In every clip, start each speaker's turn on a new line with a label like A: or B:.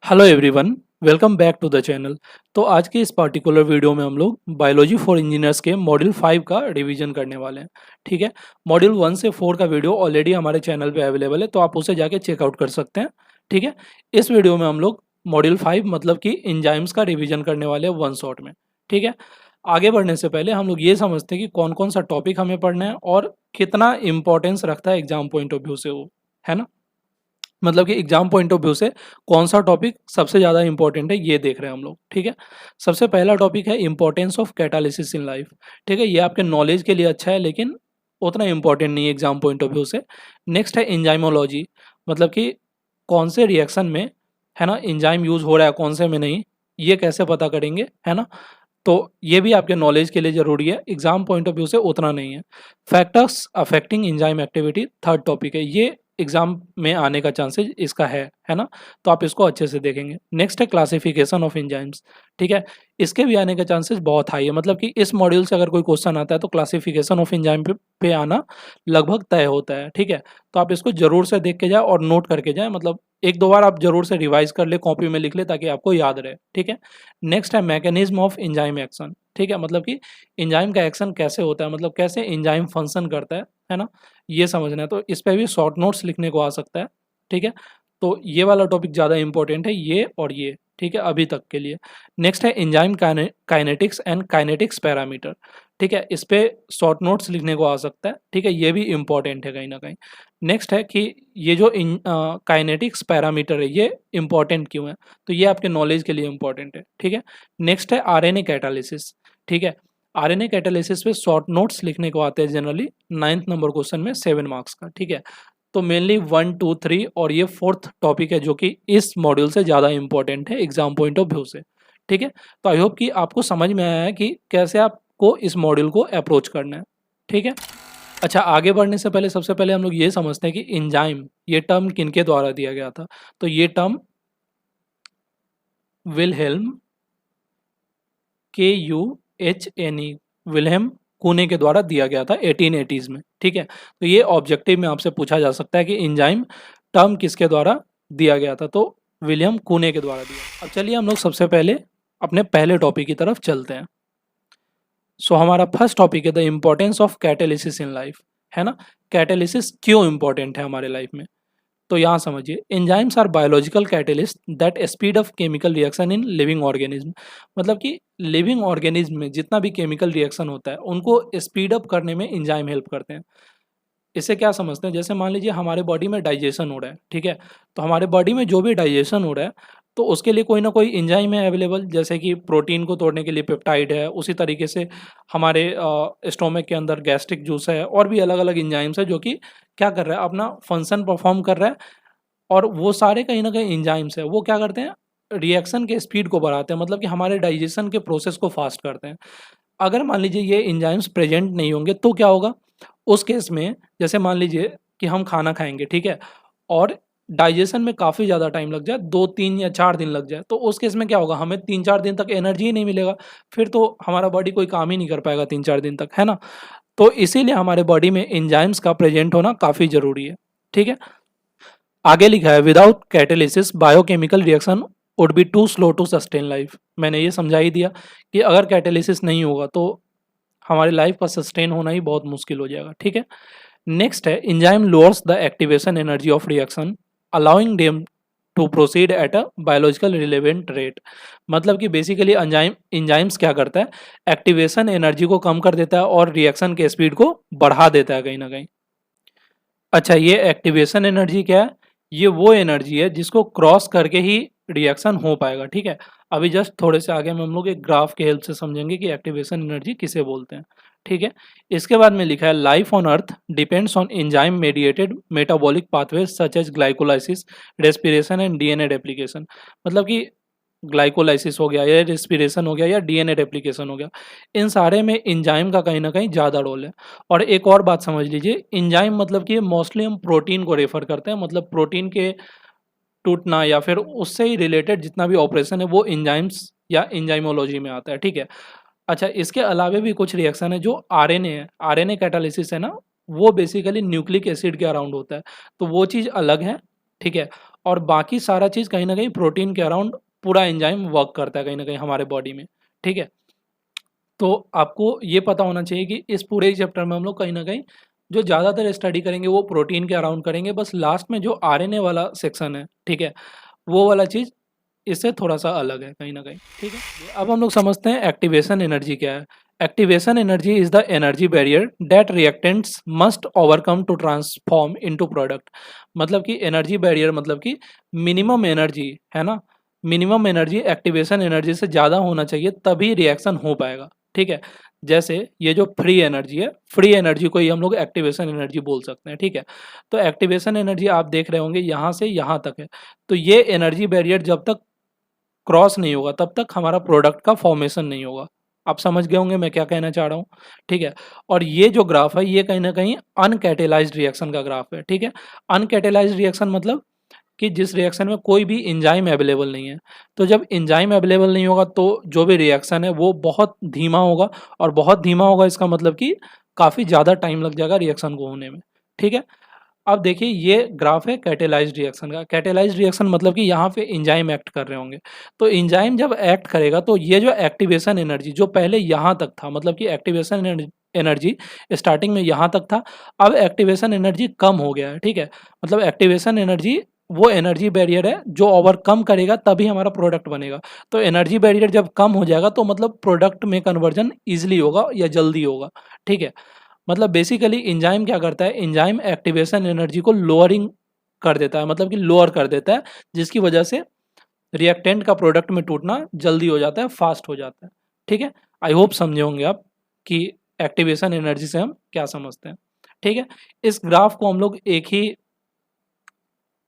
A: Hello everyone, welcome back to the channel. तो आज के इस पर्टिकुलर वीडियो में हम लोग बायोलॉजी फॉर इंजीनियर्स के मॉड्यूल 5 का रिवीजन करने वाले हैं। ठीक है, मॉड्यूल 1 से 4 का वीडियो ऑलरेडी हमारे चैनल पे अवेलेबल है, तो आप उसे जाके चेकआउट कर सकते हैं। ठीक है, इस वीडियो में हम लोग मॉड्यूल 5 मतलब कि एंजाइम्स का रिवीजन करने वाले हैं वन शॉट में। ठीक है, आगे बढ़ने से पहले हम लोग ये समझते हैं कि कौन कौन सा टॉपिक हमें पढ़ना है और कितना इंपॉर्टेंस रखता है एग्जाम पॉइंट ऑफ व्यू से वो, है ना। मतलब कि एग्जाम पॉइंट ऑफ व्यू से कौन सा टॉपिक सबसे ज़्यादा इंपॉर्टेंट है ये देख रहे हैं हम लोग। ठीक है, सबसे पहला टॉपिक है importance of catalysis in life. ठीक है, ये आपके नॉलेज के लिए अच्छा है लेकिन उतना इंपॉर्टेंट नहीं है एग्जाम पॉइंट ऑफ व्यू से। नेक्स्ट है एंजाइमोलॉजी, मतलब कि कौन से रिएक्शन में, है ना, एंजाइम यूज हो रहा है, कौन से में नहीं, ये कैसे पता करेंगे, है ना। तो ये भी आपके नॉलेज के लिए ज़रूरी है, एग्जाम पॉइंट ऑफ व्यू से उतना नहीं है। Factors affecting enzyme activity third topic है, ये एग्जाम में आने का चांसेस इसका है ना। तो आप इसको अच्छे से देखेंगे। नेक्स्ट है क्लासिफिकेशन ऑफ एंजाइम्स। ठीक है, इसके भी आने का चांसेस बहुत हाई है, मतलब कि इस मॉड्यूल से अगर कोई क्वेश्चन आता है तो क्लासिफिकेशन ऑफ एंजाइम पे आना लगभग तय होता है। ठीक है, तो आप इसको जरूर से देख के जाए और नोट करके जाए, मतलब एक दो बार आप जरूर से रिवाइज कर ले, कॉपी में लिख ले ताकि आपको याद रहे। ठीक है, नेक्स्ट है मैकेनिज्म ऑफ एंजाइम एक्शन। ठीक है, मतलब कि एंजाइम का एक्शन कैसे होता है, मतलब कैसे एंजाइम फंक्शन करता है ना, ये समझना है। तो इस पे भी शॉर्ट नोट्स लिखने को आ सकता है। ठीक है, तो ये वाला टॉपिक ज़्यादा इंपॉर्टेंट है, ये और ये। ठीक है, अभी तक के लिए। नेक्स्ट है enzyme kinetics and kinetics parameter. ठीक है, इस पे शॉर्ट नोट्स लिखने को आ सकता है। ठीक है, ये भी इंपॉर्टेंट है कहीं ना कहीं। नेक्स्ट है कि ये जो काइनेटिक्स पैरामीटर है ये इंपॉर्टेंट क्यों है, तो ये आपके नॉलेज के लिए इंपॉर्टेंट है। ठीक है, नेक्स्ट है आरएनए कैटालिसिस। ठीक है, आरएनए कैटालिसिस पे शॉर्ट नोट्स लिखने को आते हैं जनरली 9th नंबर क्वेश्चन में 7 मार्क्स का। ठीक है, तो मेनली 1 2 3 और ये फोर्थ टॉपिक है जो कि इस मॉड्यूल से ज़्यादा इंपॉर्टेंट है एग्जाम पॉइंट ऑफ व्यू से। ठीक है, तो आई होप कि आपको समझ में आया है कि कैसे आपको इस मॉड्यूल को अप्रोच करना है। ठीक है, अच्छा, आगे बढ़ने से पहले सबसे पहले हम लोग ये समझते हैं कि एंजाइम ये टर्म किनके द्वारा दिया गया था। तो ये टर्म विलहेल्म KUHNE विल्हेम कूने के द्वारा दिया गया था 1880s में। ठीक है, तो ये ऑब्जेक्टिव में आपसे पूछा जा सकता है कि एंजाइम टर्म किसके द्वारा दिया गया था, तो विलियम कूने के द्वारा दिया। अब चलिए हम लोग सबसे पहले अपने पहले टॉपिक की तरफ चलते हैं। सो हमारा फर्स्ट टॉपिक है the importance of catalysis in life, है ना। कैटालिसिस क्यों इंपॉर्टेंट है हमारे लाइफ में, तो यहाँ समझिए, enzymes are biological catalyst that speed up chemical reaction in living organism. मतलब कि लिविंग ऑर्गेनिज्म में जितना भी केमिकल रिएक्शन होता है उनको स्पीड अप करने में एंजाइम हेल्प करते हैं। इससे क्या समझते हैं, जैसे मान लीजिए हमारे बॉडी में डाइजेशन हो रहा है। ठीक है, तो हमारे बॉडी में जो भी डाइजेशन हो रहा है तो उसके लिए कोई ना कोई एंजाइम है अवेलेबल, जैसे कि प्रोटीन को तोड़ने के लिए पेप्टाइड है, उसी तरीके से हमारे स्टोमक के अंदर गैस्ट्रिक जूस है, और भी अलग अलग एंजाइम्स है जो कि क्या कर रहा है, अपना फंक्शन परफॉर्म कर रहा है। और वो सारे कहीं न कहीं एंजाइम्स है, वो क्या करते हैं, रिएक्शन के स्पीड को बढ़ाते हैं, मतलब कि हमारे डाइजेशन के प्रोसेस को फास्ट करते हैं। अगर मान लीजिए ये एंजाइम्स प्रेजेंट नहीं होंगे तो क्या होगा, उस केस में जैसे मान लीजिए कि हम खाना खाएँगे, ठीक है? और डाइजेशन में काफ़ी ज़्यादा टाइम लग जाए, 2, 3 या 4 दिन लग जाए, तो उस केस में क्या होगा, हमें 3-4 दिन तक एनर्जी ही नहीं मिलेगा, फिर तो हमारा बॉडी कोई काम ही नहीं कर पाएगा 3-4 दिन तक, है ना? तो इसीलिए हमारे बॉडी में एंजाइम्स का प्रेजेंट होना काफ़ी ज़रूरी है, ठीक है? आगे लिखा है without catalysis biochemical reaction would be too slow to sustain life. मैंने ये समझा ही दिया कि अगर कैटेलिसिस नहीं होगा तो हमारी लाइफ का सस्टेन होना ही बहुत मुश्किल हो जाएगा। ठीक है, नेक्स्ट है enzyme lowers the activation energy of reaction allowing them to proceed at a biological relevant rate. मतलब कि बेसिकली एंजाइम्स क्या करता है, एक्टिवेशन एनर्जी को कम कर देता है और रिएक्शन के स्पीड को बढ़ा देता है कहीं ना कहीं। अच्छा, ये एक्टिवेशन एनर्जी क्या है, ये वो एनर्जी है जिसको क्रॉस करके ही रिएक्शन हो पाएगा। ठीक है, अभी जस्ट थोड़े से आगे में हम लोग एक ग्राफ के हेल्प से समझेंगे कि एक्टिवेशन एनर्जी किसे बोलते हैं। ठीक है, इसके बाद में लिखा है life on earth depends on enzyme mediated metabolic pathways such as glycolysis, respiration and DNA replication. मतलब कि ग्लाइकोलाइसिस हो गया या रेस्पिरेशन हो गया या डीएनए रेप्लिकेशन हो गया, इन सारे में एंजाइम का कहीं ना कहीं ज़्यादा रोल है। और एक और बात समझ लीजिए, एंजाइम मतलब कि मोस्टली हम प्रोटीन को रेफर करते हैं, मतलब प्रोटीन के टूटना या फिर उससे ही रिलेटेड जितना भी ऑपरेशन है वो एंजाइम्स या एंजाइमोलॉजी में आता है। ठीक है, अच्छा, इसके अलावा भी कुछ रिएक्शन है जो आरएनए है, आरएनए कैटालिसिस है ना, वो बेसिकली न्यूक्लिक एसिड के अराउंड होता है, तो वो चीज़ अलग है। ठीक है, और बाकी सारा चीज़ कहीं ना कहीं प्रोटीन के अराउंड पूरा एंजाइम वर्क करता है कहीं ना कहीं हमारे बॉडी में, ठीक है। तो आपको ये पता होना चाहिए कि इस पूरे चैप्टर में हम लोग कहीं ना कहीं जो ज़्यादातर स्टडी करेंगे वो प्रोटीन के अराउंड करेंगे, बस लास्ट में जो आरएनए वाला सेक्शन है, ठीक है, वो वाला चीज़ इससे थोड़ा सा अलग है कहीं ना कहीं, ठीक है। अब हम लोग समझते हैं एक्टिवेशन एनर्जी क्या है। Activation energy is the energy barrier that reactants must overcome to transform into product. मतलब कि एनर्जी बैरियर मतलब कि मिनिमम एनर्जी है ना, मिनिमम एनर्जी एक्टिवेशन एनर्जी से ज़्यादा होना चाहिए तभी रिएक्शन हो पाएगा, ठीक है। जैसे ये जो फ्री एनर्जी है, फ्री एनर्जी को ही हम लोग एक्टिवेशन एनर्जी बोल सकते हैं, ठीक है। तो एक्टिवेशन एनर्जी आप देख रहे होंगे यहाँ से यहाँ तक है, तो ये एनर्जी बैरियर जब तक क्रॉस नहीं होगा तब तक हमारा प्रोडक्ट का फॉर्मेशन नहीं होगा। आप समझ गए होंगे मैं क्या कहना चाह रहा हूँ, ठीक है। और ये जो ग्राफ है ये कहीं ना कहीं अनकैटेलाइज्ड रिएक्शन का ग्राफ है, ठीक है। अनकैटेलाइज्ड रिएक्शन मतलब कि जिस रिएक्शन में कोई भी एंजाइम अवेलेबल नहीं है। तो जब एंजाइम अवेलेबल नहीं होगा तो जो भी रिएक्शन है वो बहुत धीमा होगा, और बहुत धीमा होगा इसका मतलब कि काफ़ी ज़्यादा टाइम लग जाएगा रिएक्शन को होने में, ठीक है। अब देखिए ये ग्राफ है कैटेलाइज्ड रिएक्शन का। कैटेलाइज्ड रिएक्शन मतलब कि यहाँ पे एंजाइम एक्ट कर रहे होंगे। तो एंजाइम जब एक्ट करेगा तो ये जो एक्टिवेशन एनर्जी जो पहले यहाँ तक था, मतलब कि एक्टिवेशन एनर्जी स्टार्टिंग में यहाँ तक था, अब एक्टिवेशन एनर्जी कम हो गया है, ठीक है। मतलब एक्टिवेशन एनर्जी वो एनर्जी बैरियर है जो ओवरकम करेगा तभी हमारा प्रोडक्ट बनेगा। तो एनर्जी बैरियर जब कम हो जाएगा तो मतलब प्रोडक्ट में कन्वर्जन ईजिली होगा या जल्दी होगा, ठीक है। मतलब बेसिकली एंजाइम क्या करता है, एंजाइम एक्टिवेशन एनर्जी को लोअरिंग कर देता है, मतलब कि लोअर कर देता है, जिसकी वजह से रिएक्टेंट का प्रोडक्ट में टूटना जल्दी हो जाता है, फास्ट हो जाता है, ठीक है। आई होप समझे होंगे आप कि एक्टिवेशन एनर्जी से हम क्या समझते हैं, ठीक है। इस ग्राफ को हम लोग एक ही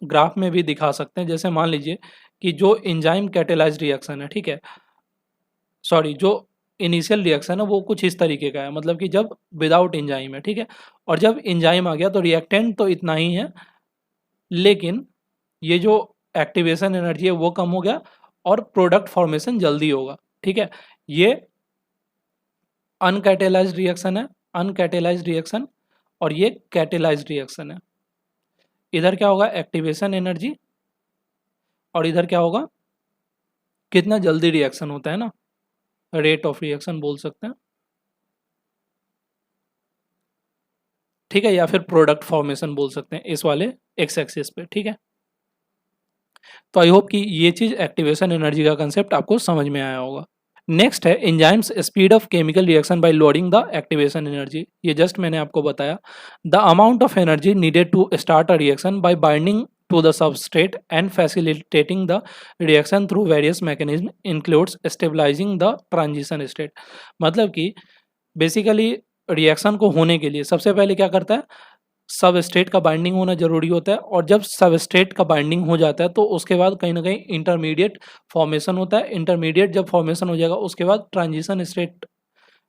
A: ग्राफ में भी दिखा सकते हैं। जैसे मान लीजिए कि जो एंजाइम कैटेलाइज्ड रिएक्शन है, ठीक है, सॉरी जो इनिशियल रिएक्शन है वो कुछ इस तरीके का है, मतलब कि जब विदाउट एंजाइम है, ठीक है। और जब एंजाइम आ गया तो रिएक्टेंट तो इतना ही है, लेकिन ये जो एक्टिवेशन एनर्जी है वो कम हो गया और प्रोडक्ट फॉर्मेशन जल्दी होगा, ठीक है। ये अनकैटेलाइज्ड रिएक्शन है, अनकैटेलाइज्ड रिएक्शन, और ये कैटेलाइज्ड रिएक्शन है। इधर क्या होगा, एक्टिवेशन एनर्जी, और इधर क्या होगा, कितना जल्दी रिएक्शन होता है ना, रेट ऑफ रिएक्शन बोल सकते हैं, ठीक है, या फिर प्रोडक्ट फॉर्मेशन बोल सकते हैं इस वाले एक्स एक्सिस पे, ठीक है। तो आई होप कि ये चीज एक्टिवेशन एनर्जी का कंसेप्ट आपको समझ में आया होगा। नेक्स्ट है enzymes speed of chemical reaction by loading the activation energy. ये जस्ट मैंने आपको बताया, the amount of energy needed to start a reaction by binding to the substrate and facilitating the reaction through various mechanism includes stabilizing the transition state। मतलब कि basically reaction को होने के लिए सबसे पहले क्या करता है, सब स्टेट का बाइंडिंग होना जरूरी होता है, और जब सब स्टेट का बाइंडिंग हो जाता है तो उसके बाद कहीं ना कहीं इंटरमीडिएट फॉर्मेशन होता है। इंटरमीडिएट जब फॉर्मेशन हो जाएगा उसके बाद ट्रांजिशन स्टेट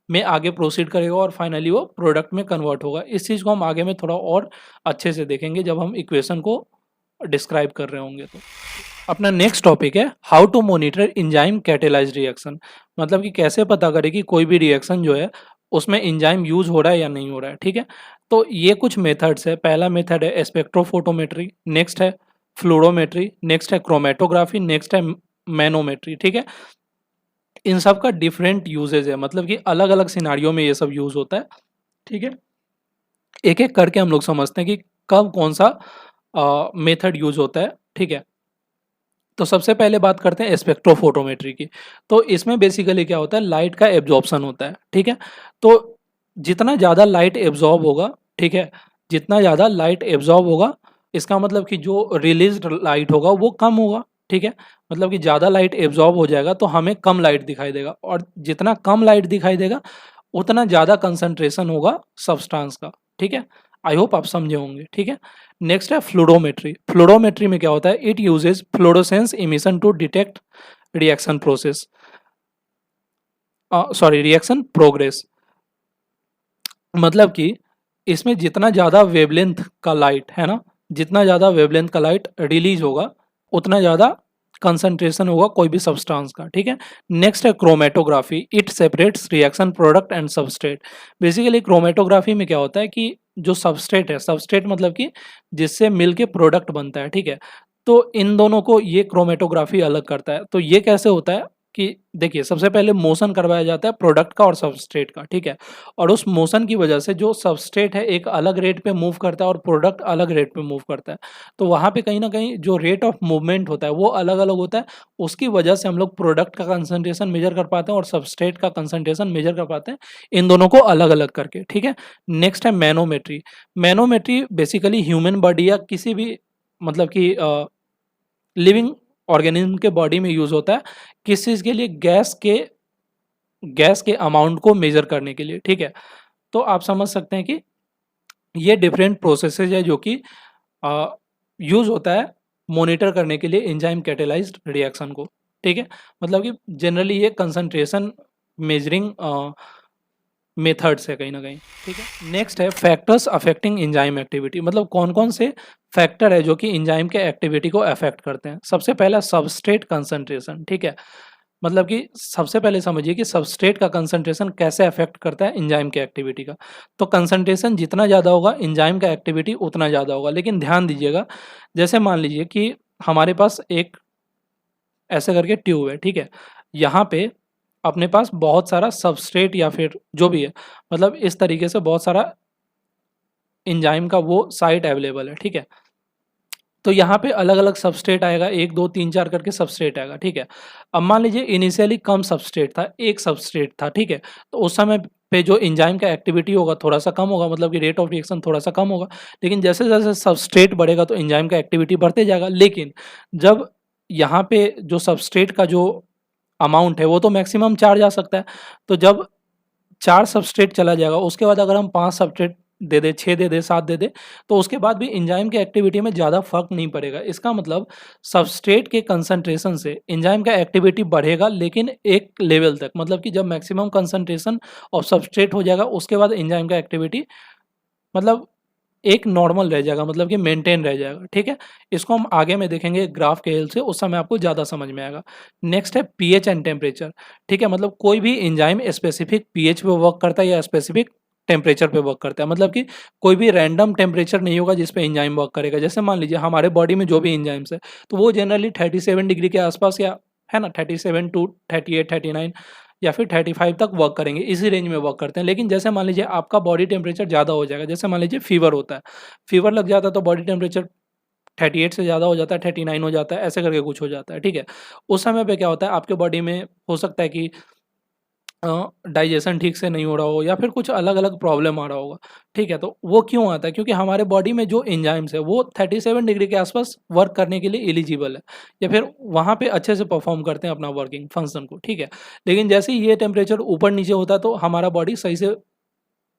A: में आगे प्रोसीड करेगा और फाइनली वो प्रोडक्ट में कन्वर्ट होगा। इस चीज़ को हम आगे में थोड़ा और अच्छे से देखेंगे जब हम इक्वेशन को डिस्क्राइब कर रहे होंगे। तो अपना नेक्स्ट टॉपिक है how to monitor enzyme catalysed reaction. मतलब कि कैसे पता करें कि कोई भी रिएक्शन जो है उसमें एंजाइम यूज हो रहा है या नहीं हो रहा है, ठीक है। तो ये कुछ मेथड्स है। पहला मेथड है स्पेक्ट्रोफोटोमेट्री, नेक्स्ट है फ्लोरोमेट्री, नेक्स्ट है क्रोमेटोग्राफी, नेक्स्ट है मैनोमेट्री, ठीक है। इन सब का डिफरेंट यूजेज है, मतलब कि अलग अलग सिनारियों में ये सब यूज होता है, ठीक है। एक एक करके हम लोग समझते हैं कि कब कौन सा मेथड यूज होता है, ठीक है। तो सबसे पहले बात करते हैं स्पेक्ट्रोफोटोमेट्री की। तो इसमें बेसिकली क्या होता है, लाइट का एब्जॉर्प्शन होता है, ठीक है। तो जितना ज़्यादा लाइट एब्जॉर्ब होगा, ठीक है, जितना ज़्यादा लाइट एब्जॉर्ब होगा इसका मतलब कि जो रिलीज लाइट होगा वो कम होगा, ठीक है। मतलब कि ज़्यादा लाइट एब्जॉर्ब हो जाएगा तो हमें कम लाइट दिखाई देगा, और जितना कम लाइट दिखाई देगा उतना ज़्यादा कंसंट्रेशन होगा सब्सटेंस का, ठीक है। आई होप आप समझे होंगे, ठीक है। नेक्स्ट है फ्लूरोमेट्री। फ्लूरोमेट्री में क्या होता है, it uses fluorescence emission to detect reaction process, sorry reaction progress. मतलब कि इसमें जितना ज़्यादा वेवलेंथ का लाइट है ना, जितना ज़्यादा वेवलेंथ का लाइट रिलीज होगा उतना ज़्यादा कंसंट्रेशन होगा कोई भी सब्सटेंस का, ठीक है। नेक्स्ट है chromatography. It separates reaction product and substrate. Basically chromatography में क्या होता है कि जो सबस्ट्रेट है, सबस्ट्रेट मतलब कि जिससे मिलके प्रोडक्ट बनता है, ठीक है। तो इन दोनों को ये क्रोमेटोग्राफी अलग करता है। तो ये कैसे होता है कि देखिए, सबसे पहले मोशन करवाया जाता है प्रोडक्ट का और सबस्ट्रेट का, ठीक है, और उस मोशन की वजह से जो सबस्ट्रेट है एक अलग रेट पे मूव करता है और प्रोडक्ट अलग रेट पे मूव करता है। तो वहाँ पे कहीं ना कहीं जो रेट ऑफ मूवमेंट होता है वो अलग अलग होता है। उसकी वजह से हम लोग प्रोडक्ट का कंसंट्रेशन मेजर कर पाते हैं और सबस्ट्रेट का कंसंट्रेशन मेजर कर पाते हैं, इन दोनों को अलग अलग करके, ठीक है। नेक्स्ट है manometry. Manometry basically human body या किसी भी मतलब कि लिविंग ऑर्गेनिज्म के बॉडी में यूज होता है। किस चीज़ के लिए? गैस के अमाउंट को मेजर करने के लिए, ठीक है। तो आप समझ सकते हैं कि ये डिफरेंट प्रोसेसेस है जो कि यूज होता है मॉनिटर करने के लिए एंजाइम कैटेलाइज्ड रिएक्शन को, ठीक है। मतलब कि जनरली ये कंसंट्रेशन मेजरिंग मेथड्स है कहीं ना कहीं, ठीक है। नेक्स्ट है फैक्टर्स अफेक्टिंग एंजाइम एक्टिविटी। मतलब कौन कौन से फैक्टर है जो कि एंजाइम के एक्टिविटी को अफेक्ट करते हैं। सबसे पहला सबस्ट्रेट कंसंट्रेशन, ठीक है। मतलब कि सबसे पहले समझिए कि सबस्ट्रेट का कंसंट्रेशन कैसे अफेक्ट करता है एंजाइम के एक्टिविटी का। तो कंसंट्रेशन जितना ज़्यादा होगा एंजाइम का एक्टिविटी उतना ज़्यादा होगा। लेकिन ध्यान दीजिएगा, जैसे मान लीजिए कि हमारे पास एक ऐसे करके ट्यूब है, ठीक है। यहाँ पे अपने पास बहुत सारा सबस्ट्रेट या फिर जो भी है, मतलब इस तरीके से बहुत सारा एंजाइम का वो साइट अवेलेबल है, ठीक है। तो यहाँ पे अलग अलग सबस्ट्रेट आएगा, 1 2 3 4 करके सबस्ट्रेट आएगा, ठीक है। अब मान लीजिए इनिशियली कम सबस्ट्रेट था, एक सबस्ट्रेट था, ठीक है। तो उस समय पे जो एंजाइम का एक्टिविटी होगा थोड़ा सा कम होगा, मतलब कि रेट ऑफ रिएक्शन थोड़ा सा कम होगा। लेकिन जैसे जैसे सबस्ट्रेट बढ़ेगा तो एंजाइम का एक्टिविटी बढ़ते जाएगा। लेकिन जब यहाँ पे जो सबस्ट्रेट का जो अमाउंट है वो तो मैक्सिमम 4 जा सकता है। तो जब 4 सबस्ट्रेट चला जाएगा, उसके बाद अगर हम 5 सबस्ट्रेट दे दें, 6 दे दें, 7 दे दें, तो उसके बाद भी एंजाइम की एक्टिविटी में ज़्यादा फ़र्क नहीं पड़ेगा। इसका मतलब सबस्ट्रेट के कंसंट्रेशन से एंजाइम का एक्टिविटी बढ़ेगा, लेकिन एक लेवल तक, मतलब कि जब मैक्सिमम कंसंट्रेशन ऑफ सबस्ट्रेट हो जाएगा उसके बाद एंजाइम का एक्टिविटी मतलब एक नॉर्मल रह जाएगा, मतलब कि मेंटेन रह जाएगा, ठीक है। इसको हम आगे में देखेंगे ग्राफ के हेल्प से, उस समय आपको ज़्यादा समझ में आएगा। नेक्स्ट है पीएच एंड टेम्परेचर, ठीक है। मतलब कोई भी एंजाइम स्पेसिफिक पीएच पे वर्क करता है या स्पेसिफिक टेम्परेचर पे वर्क करता है। मतलब कि कोई भी रैंडम टेम्परेचर नहीं होगा जिस पे एंजाइम वर्क करेगा। जैसे मान लीजिए हमारे बॉडी में जो भी एंजाइम्स है तो वो जनरली 37 डिग्री के आसपास, या है ना 37 टू 38 39 या फिर 35 तक वर्क करेंगे, इसी रेंज में वर्क करते हैं। लेकिन जैसे मान लीजिए आपका बॉडी टेम्परेचर ज़्यादा हो जाएगा, जैसे मान लीजिए फीवर होता है, फीवर लग जाता है तो बॉडी टेम्परेचर 38 से ज़्यादा हो जाता है, 39 हो जाता है, ऐसे करके कुछ हो जाता है, ठीक है। उस समय पे क्या होता है, आपके बॉडी में हो सकता है कि डाइजेशन ठीक से नहीं हो रहा हो या फिर कुछ अलग अलग प्रॉब्लम आ रहा होगा, ठीक है। तो वो क्यों आता है? क्योंकि हमारे बॉडी में जो एंजाइम्स है वो 37 डिग्री के आसपास वर्क करने के लिए एलिजिबल है, या फिर वहाँ पे अच्छे से परफॉर्म करते हैं अपना वर्किंग फंक्शन को, ठीक है। लेकिन जैसे ही ये टेम्परेचर ऊपर नीचे होता है तो हमारा बॉडी सही से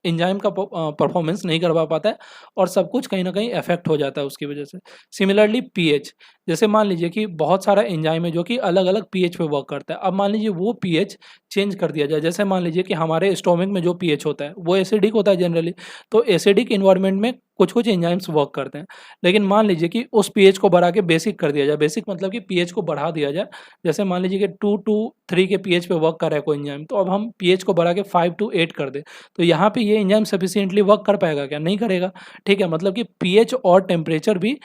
A: एंजाइम का परफॉर्मेंस नहीं करवा पाता है और सब कुछ कहीं न कहीं अफेक्ट हो जाता है उसकी वजह से। सिमिलरली पीएच, जैसे मान लीजिए कि बहुत सारा एंजाइम है जो कि अलग-अलग पीएच पे वर्क करता है। अब मान लीजिए वो पीएच चेंज कर दिया जाए, जैसे मान लीजिए कि हमारे स्टोमक में जो पीएच होता है वो एसिडिक होता है जनरली, तो एसिडिक एनवायरनमेंट में कुछ-कुछ एंजाइम्स वर्क करते हैं। लेकिन मान लीजिए कि उस पीएच को बढ़ा के बेसिक कर दिया जाए, बेसिक मतलब कि पीएच को बढ़ा दिया जाए। जैसे मान लीजिए कि 2 टू 3 के पीएच पे वर्क कर रहा है कोई एंजाइम, तो अब हम पीएच को बढ़ा के 5 टू 8 कर दें, तो यहाँ पे ये एंजाइम सफिशिएंटली वर्क कर पाएगा क्या? नहीं करेगा, ठीक है। मतलब कि पीएच और टेम्परेचर भी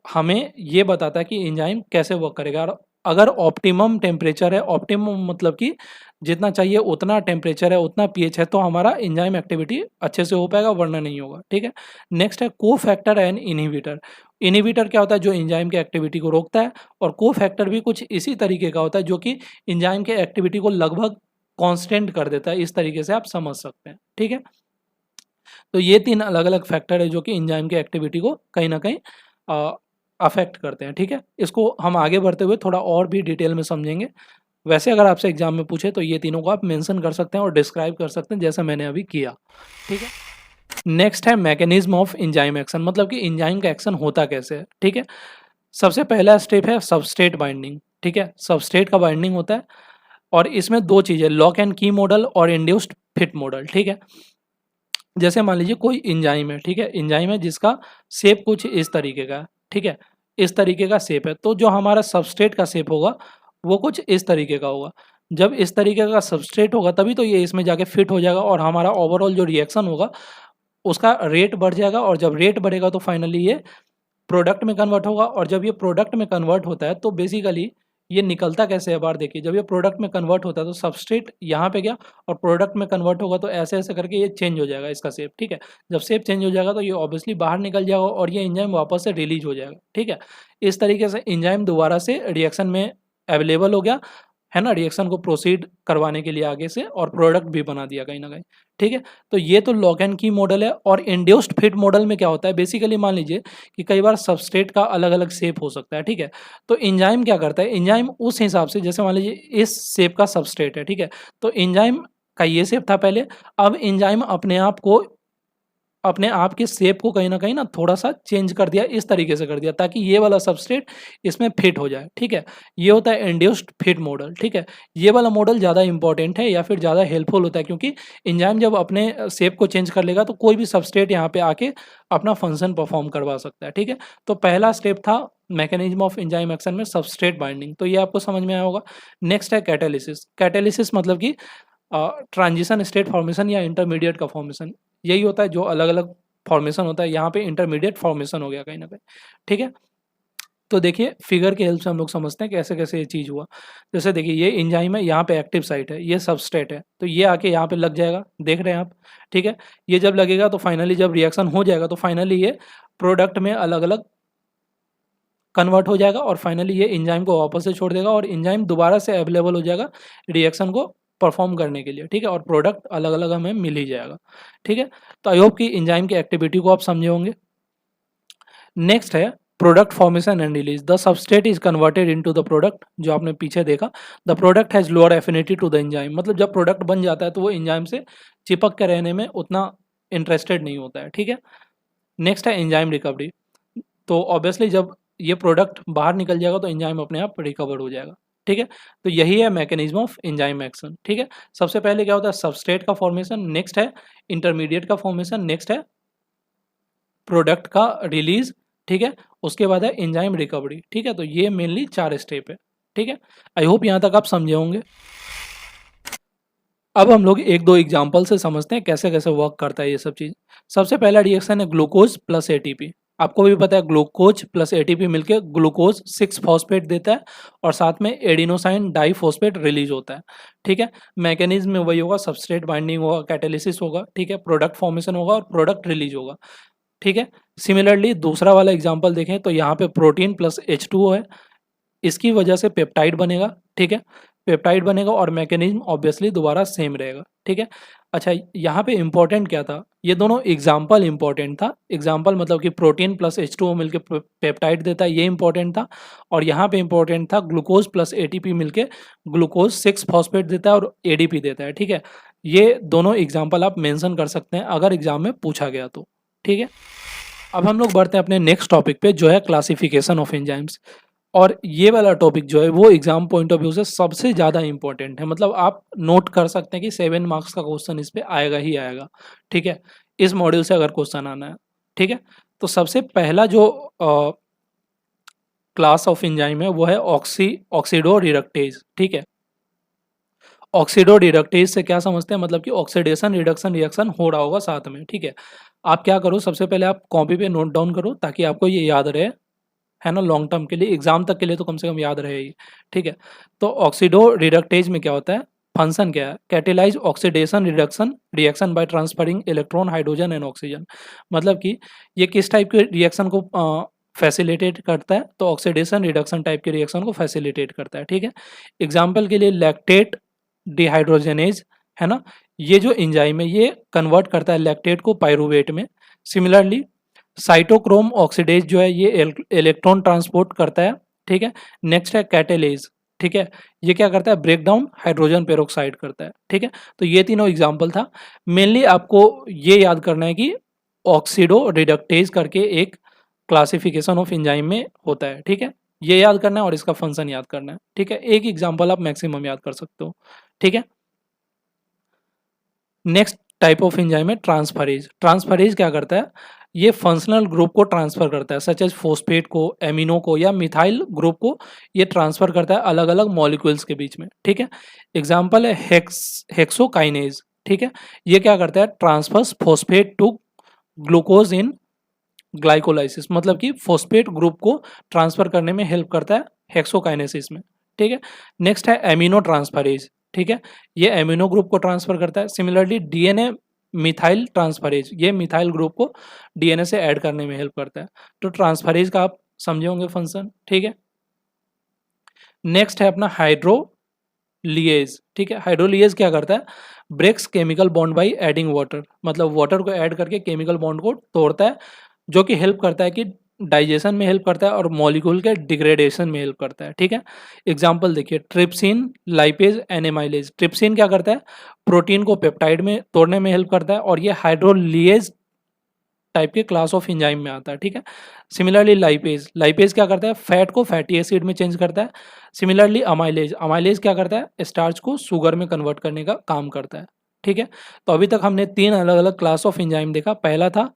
A: हमें ये बताता है कि एंजाइम कैसे वर्क करेगा। और अगर ऑप्टिमम टेम्परेचर है, ऑप्टिमम मतलब कि जितना चाहिए उतना टेम्परेचर है, उतना पीएच है, तो हमारा एंजाइम एक्टिविटी अच्छे से हो पाएगा, वरना नहीं होगा, ठीक है। नेक्स्ट है कोफैक्टर एंड इनहिबिटर। इनहिबिटर क्या होता है? जो एंजाइम की एक्टिविटी को रोकता है, और कोफैक्टर भी कुछ इसी तरीके का होता है जो कि एंजाइम के एक्टिविटी को लगभग कांस्टेंट कर देता है। इस तरीके से आप समझ सकते हैं, ठीक है। तो ये 3 अलग-अलग फैक्टर है जो कि एंजाइम की एक्टिविटी को कहीं न कहीं अफेक्ट करते हैं, ठीक है। इसको हम आगे बढ़ते हुए थोड़ा और भी डिटेल में समझेंगे। वैसे अगर आपसे एग्जाम में पूछे तो ये तीनों को आप मेंशन कर सकते हैं और डिस्क्राइब कर सकते हैं जैसा मैंने अभी किया, ठीक है। नेक्स्ट है मैकेनिज्म ऑफ एंजाइम एक्शन, मतलब कि एंजाइम का एक्शन होता कैसे है, ठीक है। सबसे पहला स्टेप है सबस्ट्रेट बाइंडिंग, ठीक है। सबस्ट्रेट का बाइंडिंग होता है और इसमें 2 चीज़ें, लॉक एंड की मॉडल और इंड्यूस्ड फिट मॉडल, ठीक है। जैसे मान लीजिए कोई एंजाइम है, ठीक है, एंजाइम है जिसका शेप कुछ इस तरीके का है, ठीक है, इस तरीके का शेप है। तो जो हमारा सबस्ट्रेट का शेप होगा वो कुछ इस तरीके का होगा। जब इस तरीके का सबस्ट्रेट होगा तभी तो ये इसमें जाके फिट हो जाएगा और हमारा ओवरऑल जो रिएक्शन होगा उसका रेट बढ़ जाएगा, और जब रेट बढ़ेगा तो फाइनली ये प्रोडक्ट में कन्वर्ट होगा, और जब ये प्रोडक्ट में कन्वर्ट होता है तो बेसिकली ये निकलता कैसे है बार देखिए, जब ये प्रोडक्ट में कन्वर्ट होता है तो सबस्ट्रेट यहाँ पे गया और प्रोडक्ट में कन्वर्ट होगा तो ऐसे ऐसे करके ये चेंज हो जाएगा इसका शेप, ठीक है। जब शेप चेंज हो जाएगा तो ये ऑब्वियसली बाहर निकल जाएगा और ये एंजाइम वापस से रिलीज हो जाएगा, ठीक है। इस तरीके से एंजाइम दोबारा से रिएक्शन में अवेलेबल हो गया, है ना, रिएक्शन को प्रोसीड करवाने के लिए आगे से, और प्रोडक्ट भी बना दिया कहीं ना कहीं, ठीक है। तो ये तो लॉक एंड की मॉडल है। और इंड्यूस्ड फिट मॉडल में क्या होता है, बेसिकली मान लीजिए कि कई बार सबस्ट्रेट का अलग अलग शेप हो सकता है, ठीक है। तो एंजाइम क्या करता है, एंजाइम उस हिसाब से, जैसे मान लीजिए इस शेप का सबस्ट्रेट है, ठीक है, तो एंजाइम का ये शेप था पहले, अब एंजाइम अपने आप के शेप को कहीं न कहीं ना थोड़ा-सा चेंज कर दिया, इस तरीके से कर दिया ताकि ये वाला सबस्ट्रेट इसमें फिट हो जाए, ठीक है। ये होता है इंड्यूस्ड फिट मॉडल, ठीक है। ये वाला मॉडल ज़्यादा इंपॉर्टेंट है या फिर ज़्यादा हेल्पफुल होता है, क्योंकि एंजाइम जब अपने शेप को चेंज कर लेगा तो कोई भी सबस्ट्रेट यहाँ पे आके अपना फंक्शन परफॉर्म करवा सकता है, ठीक है। तो पहला स्टेप था मैकेनिज्म ऑफ एंजाइम एक्शन में सबस्ट्रेट बाइंडिंग, तो ये आपको समझ में आया होगा। नेक्स्ट है कैटालिसिस। कैटालिसिस मतलब कि ट्रांजिशन स्टेट फॉर्मेशन या इंटरमीडिएट का फॉर्मेशन, यही होता है जो अलग अलग फॉर्मेशन होता है, यहाँ पे इंटरमीडिएट फॉर्मेशन हो गया कहीं ना कहीं, ठीक है। तो देखिए फिगर की हेल्प से हम लोग समझते हैं कैसे कैसे ये चीज़ हुआ। जैसे देखिए ये एंजाइम है, यहाँ पे एक्टिव साइट है, ये सबस्ट्रेट है, तो ये आके यहाँ पे लग जाएगा, देख रहे हैं आप, ठीक है। ये जब लगेगा तो फाइनली जब रिएक्शन हो जाएगा तो फाइनली ये प्रोडक्ट में अलग अलग कन्वर्ट हो जाएगा और फाइनली ये एंजाइम को वापस से छोड़ देगा और एंजाइम दोबारा से अवेलेबल हो जाएगा रिएक्शन को परफॉर्म करने के लिए, ठीक है। और प्रोडक्ट अलग अलग हमें मिल ही जाएगा, ठीक है। तो आई होप कि एंजाइम की एक्टिविटी को आप समझे होंगे। नेक्स्ट है product formation and release. The substrate is converted into the product, जो आपने पीछे देखा, the product has lower affinity to the enzyme, मतलब जब प्रोडक्ट बन जाता है तो वो एंजाइम से चिपक के रहने में उतना इंटरेस्टेड नहीं होता है, ठीक है। नेक्स्ट है एंजाइम रिकवरी। तो ऑब्वियसली जब ये प्रोडक्ट बाहर निकल जाएगा तो एंजाइम अपने आप रिकवर हो जाएगा, ठीक है। तो यही है मैकेनिज्म ऑफ एंजाइम एक्शन, ठीक है। सबसे पहले क्या होता है, सबस्ट्रेट का फॉर्मेशन, नेक्स्ट है इंटरमीडिएट का फॉर्मेशन, नेक्स्ट है प्रोडक्ट का रिलीज, ठीक है। उसके बाद है एंजाइम रिकवरी, ठीक है। तो ये मेनली 4 स्टेप है, ठीक है। आई होप यहाँ तक आप समझे होंगे। अब हम लोग एक दो एग्जाम्पल से समझते हैं कैसे कैसे वर्क करता है ये सब चीज़। सबसे पहला रिएक्शन है ग्लूकोज प्लस एटीपी। आपको भी पता है ग्लूकोज प्लस एटीपी मिलकर ग्लूकोज 6 फॉस्फेट देता है और साथ में एडिनोसाइन डाइफॉस्फेट रिलीज होता है, ठीक है। मैकेनिज्म में वही होगा, सबस्ट्रेट बाइंडिंग होगा, कैटालिसिस होगा, ठीक है, प्रोडक्ट फॉर्मेशन होगा और प्रोडक्ट रिलीज होगा, ठीक है। सिमिलरली दूसरा वाला एग्जाम्पल देखें तो यहाँ पे प्रोटीन प्लस H2O है, इसकी वजह से पेप्टाइड बनेगा, ठीक है। पेप्टाइड बनेगा और मैकेनिज्म ऑब्वियसली दोबारा सेम रहेगा, ठीक है। अच्छा यहाँ पे इंपॉर्टेंट क्या था, ये दोनों एग्जाम्पल इंपॉर्टेंट था। एग्जाम्पल मतलब कि प्रोटीन प्लस H2O मिलके पेप्टाइड देता है, ये इंपॉर्टेंट था। और यहाँ पे इंपॉर्टेंट था ग्लूकोज प्लस एटीपी मिलके ग्लूकोज 6 फॉस्फेट देता है और एडीपी देता है, ठीक है। ये दोनों एग्जाम्पल आप मेंशन कर सकते हैं अगर एग्जाम में पूछा गया तो, ठीक है। अब हम लोग बढ़ते हैं अपने नेक्स्ट टॉपिक पे, जो है क्लासिफिकेशन ऑफ एंजाइम्स। और ये वाला टॉपिक जो है वो एग्जाम पॉइंट ऑफ व्यू से सबसे ज़्यादा इंपॉर्टेंट है, मतलब आप नोट कर सकते हैं कि 7 मार्क्स का क्वेश्चन इस पे आएगा ही आएगा, ठीक है, इस मॉड्यूल से अगर क्वेश्चन आना है, ठीक है। तो सबसे पहला जो क्लास ऑफ एंजाइम है वो है ऑक्सीडो रिडक्टेज, ठीक है। ऑक्सीडो रिडक्टेज से क्या समझते हैं, मतलब कि ऑक्सीडेशन रिडक्शन रिएक्शन हो रहा होगा साथ में, ठीक है। आप क्या करो, सबसे पहले आप कॉपी पे नोट डाउन करो ताकि आपको ये याद रहे, है ना, लॉन्ग टर्म के लिए, एग्जाम तक के लिए तो कम से कम याद रहे ही, ठीक है। तो ऑक्सीडो रिडक्टेज में क्या होता है, फंक्शन क्या है, catalyse oxidation reduction reaction by transferring electron hydrogen and oxygen. मतलब कि ये किस टाइप के रिएक्शन को फैसिलिटेट करता है, तो ऑक्सीडेशन रिडक्शन टाइप के रिएक्शन को फैसिलिटेट करता है, ठीक है। एग्जाम्पल के लिए लैक्टेट डिहाइड्रोजनेज, है ना, ये जो एंजाइम है ये कन्वर्ट करता है लैक्टेट को पायरूवेट में। सिमिलरली साइटोक्रोम ऑक्सीडेज जो है ये इलेक्ट्रॉन ट्रांसपोर्ट करता है, ठीक है। नेक्स्ट है कैटेलेज, ठीक है, ये क्या करता है, ब्रेक डाउन हाइड्रोजन पेरोक्साइड करता है, ठीक है। तो ये तीनों एग्जाम्पल था। मेनली आपको ये याद करना है कि ऑक्सीडो रिडक्टेज करके एक क्लासिफिकेशन ऑफ एंजाइम में होता है, ठीक है। ये याद करना है और इसका फंक्शन याद करना है, ठीक है। एक एग्जाम्पल आप मैक्सिमम याद कर सकते हो, ठीक है। नेक्स्ट टाइप ऑफ एंजाइम है ट्रांसफरेज। ट्रांसफरेज क्या करता है, ये फंक्शनल ग्रुप को ट्रांसफर करता है, सच एज फॉस्फेट को, एमिनो को या मिथाइल ग्रुप को ये ट्रांसफर करता है अलग अलग मॉलिक्यूल्स के बीच में, ठीक है। एग्जाम्पल है हेक्सोकाइनेज, ठीक है। ये क्या करता है, transfers phosphate to glucose in glycolysis, मतलब कि फॉस्फेट ग्रुप को ट्रांसफर करने में हेल्प करता है हेक्सोकाइनेसिस में, ठीक है। नेक्स्ट है एमिनो ट्रांसफरेज, ठीक है, ये एमिनो ग्रुप को ट्रांसफर करता है। सिमिलरली डीएनए मिथाइल ट्रांसफरेज, ये मिथाइल ग्रुप को डीएनए से ऐड करने में हेल्प करता है। तो ट्रांसफरेज का आप समझे होंगे फंक्शन, ठीक है। नेक्स्ट है अपना हाइड्रोलिएज, ठीक है। हाइड्रोलिएज क्या करता है, breaks chemical bond by adding water, मतलब वाटर को ऐड करके केमिकल बॉन्ड को तोड़ता है, जो कि हेल्प करता है कि डाइजेशन में हेल्प करता है और मॉलिक्यूल के डिग्रेडेशन में हेल्प करता है, ठीक है। एग्जांपल देखिए, ट्रिप्सिन, लाइपेज, एनेमाइलेज। ट्रिप्सिन क्या करता है, प्रोटीन को पेप्टाइड में तोड़ने में हेल्प करता है और ये हाइड्रोलिएज टाइप के क्लास ऑफ एंजाइम में आता है, ठीक है। सिमिलरली लाइपेज, लाइपेज क्या करता है, फैट को फैटी एसिड में चेंज करता है। सिमिलरली अमाइलेज, अमाइलेज क्या करता है, स्टार्च को शुगर में कन्वर्ट करने का काम करता है, ठीक है। तो अभी तक हमने 3 अलग अलग क्लास ऑफ एंजाइम देखा। पहला था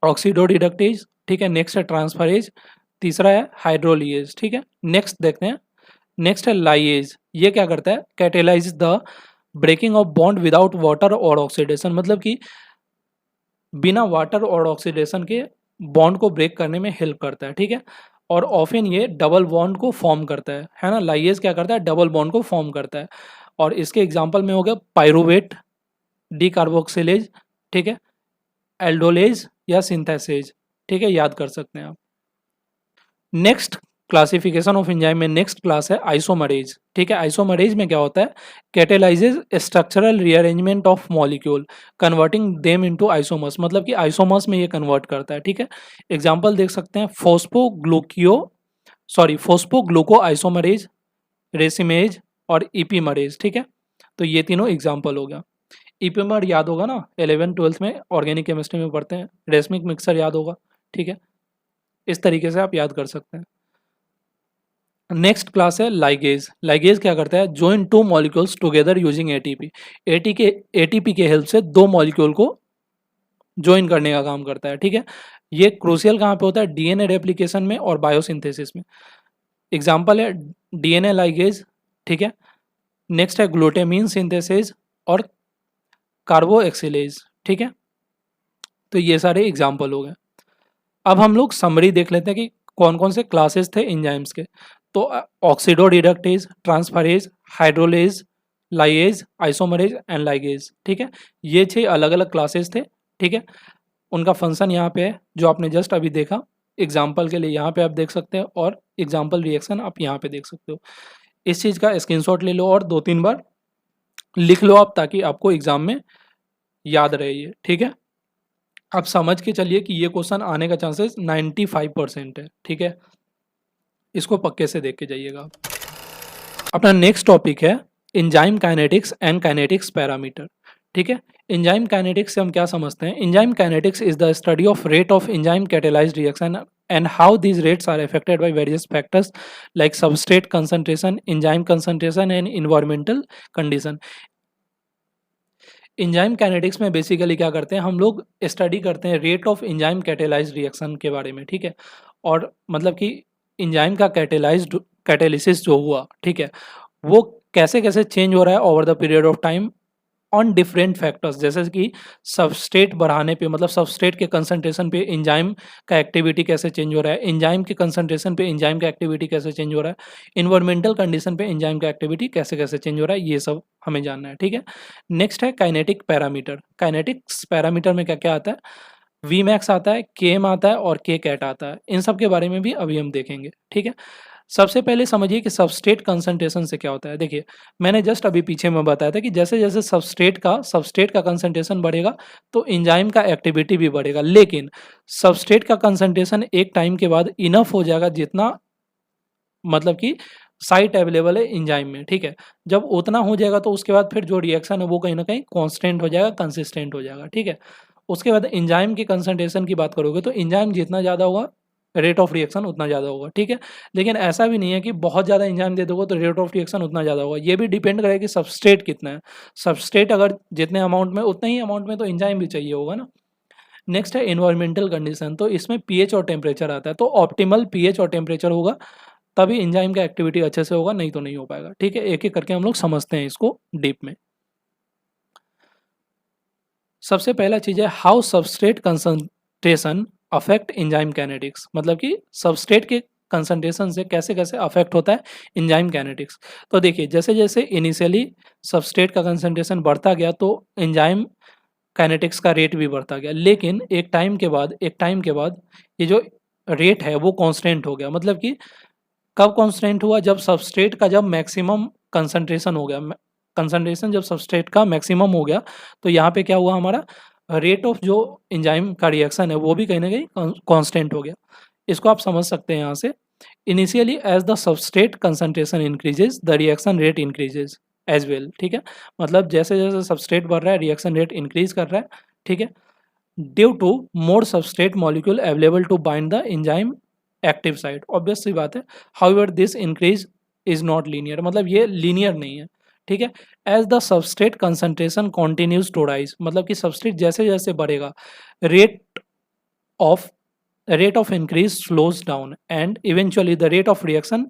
A: ऑक्सीडोरिडक्टेज, ठीक है। नेक्स्ट है ट्रांसफरेज, तीसरा है हाइड्रोलिएज, ठीक है। नेक्स्ट देखते हैं, नेक्स्ट है लाइएज। ये क्या करता है, catalyse the breaking of bond without water और ऑक्सीडेशन, मतलब कि बिना वाटर और ऑक्सीडेशन के बॉन्ड को ब्रेक करने में हेल्प करता है, ठीक है। और ऑफन ये डबल बॉन्ड को फॉर्म करता है ना। लाइएज क्या करता है, डबल बॉन्ड को फॉर्म करता है। और इसके एग्जांपल में हो गया पायरुवेट, डीकार्बोक्सिलेज, ठीक है, एल्डोलेज या सिंथेसेज, ठीक है, याद कर सकते हैं आप। नेक्स्ट क्लासिफिकेशन ऑफ एंजाइम में नेक्स्ट क्लास है आइसोमरेज, ठीक है। आइसोमरेज में क्या होता है, catalyzes structural rearrangement of molecule converting them into isomers, मतलब कि आइसोमर्स में ये कन्वर्ट करता है, ठीक है। एग्जांपल देख सकते हैं, फोस्फोग्लूको आइसोमरेज, रेसिमेज और इपीमरेज, ठीक है। तो ये तीनों एग्जाम्पल हो गया। इपीमर याद होगा ना, 11th-12th में ऑर्गेनिक केमिस्ट्री में पढ़ते हैं। रेसमिक मिक्सर याद होगा, ठीक है। इस तरीके से आप याद कर सकते हैं। नेक्स्ट क्लास है लाइगेज। लाइगेज क्या करता है, join 2 molecules together using ATP. ATP के हेल्प से 2 मॉलिक्यूल को ज्वाइन करने का काम करता है, ठीक है। ये क्रूशियल कहाँ पे होता है, डीएनए रेप्लिकेशन में और बायोसिंथेसिस में। एग्जाम्पल है डीएनए लाइगेज, ठीक है। नेक्स्ट है ग्लूटामिन सिंथेसिस और कार्बोक्सिलेज, ठीक है। तो ये सारे एग्जाम्पल हो गए। अब हम लोग समरी देख लेते हैं कि कौन कौन से क्लासेस थे एंजाइम्स के। तो oxidoreductase, transferase, hydrolase, lyase, isomerase and ligase, ठीक है। ये 6 अलग अलग क्लासेस थे, ठीक है। उनका फंक्शन यहाँ पे है जो आपने जस्ट अभी देखा। एग्जाम्पल के लिए यहाँ पे आप देख सकते हो और एग्जाम्पल रिएक्शन आप यहाँ पे देख सकते हो। इस चीज़ का स्क्रीनशॉट ले लो और 2-3 बार लिख लो आप, ताकि आपको एग्जाम में याद रहे ये, ठीक है। आप समझ के चलिए कि ये क्वेश्चन आने का चांसेस 95% है, ठीक है। इसको पक्के से देख के जाइएगा। अपना नेक्स्ट टॉपिक है enzyme kinetics and kinetics parameter, ठीक है। एंजाइम काइनेटिक्स से हम क्या समझते हैं, enzyme kinetics is the study of rate of enzyme catalysed reaction and how these rates are affected by various factors like substrate concentration, enzyme concentration and environmental condition। Enzyme kinetics में basically क्या करते हैं, हम लोग study करते हैं rate of enzyme catalysed reaction के बारे में, ठीक है। और मतलब कि एंजाइम का कैटेलिसिस जो हुआ, ठीक है, वो कैसे कैसे चेंज हो रहा है over the period of time on different factors, जैसे कि सबस्ट्रेट बढ़ाने पे, मतलब सबस्ट्रेट के कंसंट्रेशन पे एंजाइम का एक्टिविटी कैसे चेंज हो रहा है, एंजाइम के कंसंट्रेशन पे एंजाइम का एक्टिविटी कैसे चेंज हो रहा है, इन्वायरमेंटल कंडीशन पे एंजाइम का एक्टिविटी कैसे कैसे चेंज हो रहा है, ये सब हमें जानना है, ठीक है। नेक्स्ट है काइनेटिक पैरामीटर। काइनेटिक्स पैरामीटर में क्या क्या आता है, वी मैक्स आता है, केम आता है और के कैट आता है। इन सब के बारे में भी अभी हम देखेंगे, ठीक है। सबसे पहले समझिए कि सबस्ट्रेट कंसंट्रेशन से क्या होता है। देखिए, मैंने जस्ट अभी पीछे में बताया था कि जैसे जैसे सबस्ट्रेट का कंसंट्रेशन बढ़ेगा तो एंजाइम का एक्टिविटी भी बढ़ेगा, लेकिन सबस्ट्रेट का कंसंट्रेशन एक टाइम के बाद इनफ हो जाएगा जितना मतलब कि साइट अवेलेबल है एंजाइम में, ठीक है। जब उतना हो जाएगा तो उसके बाद फिर जो रिएक्शन है वो कहीं ना कहीं कांस्टेंट हो जाएगा, कंसिस्टेंट हो जाएगा, ठीक है। उसके बाद एंजाइम की कंसंट्रेशन की बात करोगे तो एंजाइम जितना ज़्यादा होगा रेट ऑफ रिएक्शन उतना ज़्यादा होगा, ठीक है। लेकिन ऐसा भी नहीं है कि बहुत ज़्यादा एंजाइम दे दोगे तो रेट ऑफ रिएक्शन उतना ज़्यादा होगा, ये भी डिपेंड करेगा कि सबस्ट्रेट कितना है। सबस्ट्रेट अगर जितने अमाउंट में, उतने ही अमाउंट में तो एंजाइम भी चाहिए होगा ना। नेक्स्ट है एनवायरमेंटल कंडीशन, तो इसमें पीएच और टेम्परेचर आता है। तो ऑप्टिमल पीएच और टेम्परेचर होगा तभी एंजाइम का एक्टिविटी अच्छे से होगा, नहीं तो नहीं हो पाएगा, ठीक है। एक एक करके हम लोग समझते हैं इसको डीप में। सबसे पहला चीज है how substrate concentration affect enzyme kinetics, मतलब कि सबस्ट्रेट के कंसंट्रेशन से कैसे कैसे अफेक्ट होता है एंजाइम काइनेटिक्स। तो देखिए जैसे जैसे इनिशियली सबस्ट्रेट का कंसंट्रेशन बढ़ता गया तो एंजाइम काइनेटिक्स का रेट भी बढ़ता गया, लेकिन एक टाइम के बाद ये जो रेट है वो कांस्टेंट हो गया। मतलब कि कब कांस्टेंट हुआ, जब सबस्ट्रेट का जब मैक्सिमम कंसंट्रेशन हो गया, कंसंट्रेशन जब सबस्ट्रेट का मैक्सिमम हो गया तो यहाँ पे क्या हुआ, हमारा रेट ऑफ जो एंजाइम का रिएक्शन है वो भी कहीं ना कहीं कांस्टेंट हो गया। इसको आप समझ सकते हैं यहाँ से, initially as the substrate concentration increases the reaction rate increases as well. ठीक है, मतलब जैसे जैसे सबस्ट्रेट बढ़ रहा है रिएक्शन रेट इंक्रीज कर रहा है। ठीक है, due to more substrate molecule available to bind the enzyme active site. Obvious सी बात है, however this increase is not linear, मतलब ये लीनियर नहीं है। ठीक है, as the substrate concentration continues to rise, मतलब कि सबस्ट्रेट जैसे जैसे बढ़ेगा rate of increase slows down and eventually the rate of reaction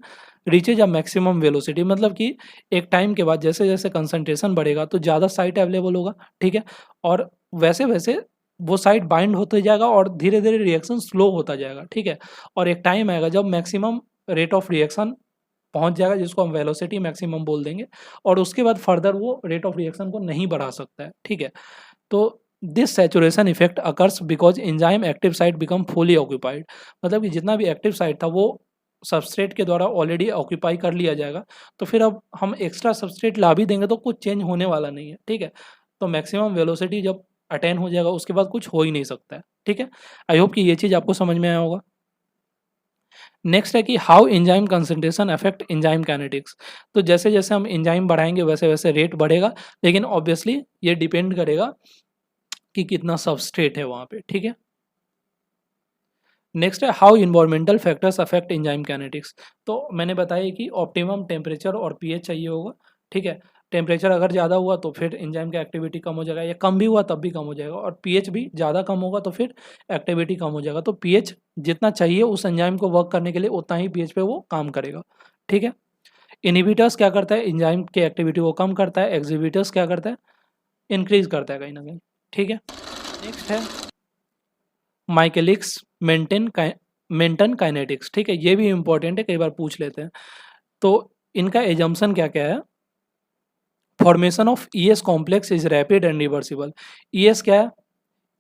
A: reaches a maximum velocity. मतलब कि एक टाइम के बाद जैसे जैसे कंसंट्रेशन बढ़ेगा तो ज़्यादा साइट अवेलेबल होगा। ठीक है, और वैसे वैसे वो साइट बाइंड होते जाएगा और धीरे धीरे रिएक्शन स्लो होता जाएगा। ठीक है, और एक टाइम आएगा जब मैक्सिमम रेट ऑफ रिएक्शन पहुंच जाएगा, जिसको हम वेलोसिटी मैक्सिमम बोल देंगे, और उसके बाद फर्दर वो रेट ऑफ रिएक्शन को नहीं बढ़ा सकता है। ठीक है, तो this saturation effect occurs because enzyme active site become fully occupied. मतलब कि जितना भी एक्टिव साइट था वो सबस्ट्रेट के द्वारा ऑलरेडी ऑक्यूपाई कर लिया जाएगा, तो फिर अब हम एक्स्ट्रा सबस्ट्रेट ला भी देंगे तो कुछ चेंज होने वाला नहीं है। ठीक है, तो मैक्सिमम वेलोसिटी जब अटेन हो जाएगा उसके बाद कुछ हो ही नहीं सकता है। ठीक है, आई होप कि ये चीज़ आपको समझ में आया होगा। नेक्स्ट है कि how enzyme concentration affect enzyme kinetics. तो जैसे जैसे हम एंजाइम बढ़ाएंगे वैसे वैसे रेट बढ़ेगा, लेकिन ऑब्वियसली ये डिपेंड करेगा कि कितना सबस्ट्रेट है वहाँ पे। ठीक है, नेक्स्ट है how environmental factors affect enzyme kinetics. तो मैंने बताया कि ऑप्टिमम टेम्परेचर और पीएच चाहिए होगा। ठीक है, टेम्परेचर अगर ज़्यादा हुआ तो फिर एंजाइम का एक्टिविटी कम हो जाएगा, या कम भी हुआ तब भी कम हो जाएगा, और पीएच भी ज़्यादा कम होगा तो फिर एक्टिविटी कम हो जाएगा। तो पीएच जितना चाहिए उस एंजाइम को वर्क करने के लिए उतना ही पीएच पे वो काम करेगा। ठीक है, इनहिबिटर्स क्या करता है, एंजाइम की एक्टिविटी को कम करता है। एक्सिबिटर्स क्या करता है, इंक्रीज करता है कहीं ना कहीं। ठीक है, नेक्स्ट है माइकेलिक्स मेंटन काइनेटिक्स। ठीक है, ये भी इंपॉर्टेंट है, कई बार पूछ लेते हैं। तो इनका एजम्पशन क्या क्या है, formation of ES complex is rapid and reversible. ES क्या है,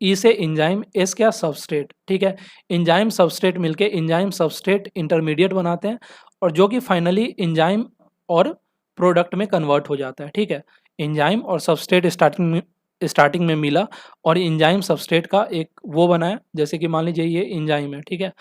A: ई से इंजाइम, एस क्या सबस्ट्रेट। ठीक है, इंजाइम सबस्ट्रेट मिलके इंजाइम सबस्ट्रेट इंटरमीडिएट बनाते हैं, और जो कि फाइनली इंजाइम और प्रोडक्ट में कन्वर्ट हो जाता है। ठीक है, इंजाइम और सबस्ट्रेट स्टार्टिंग में मिला और इंजाइम सबस्ट्रेट का एक वो बनाया, जैसे कि मान लीजिए ये इंजाइम है। ठीक है,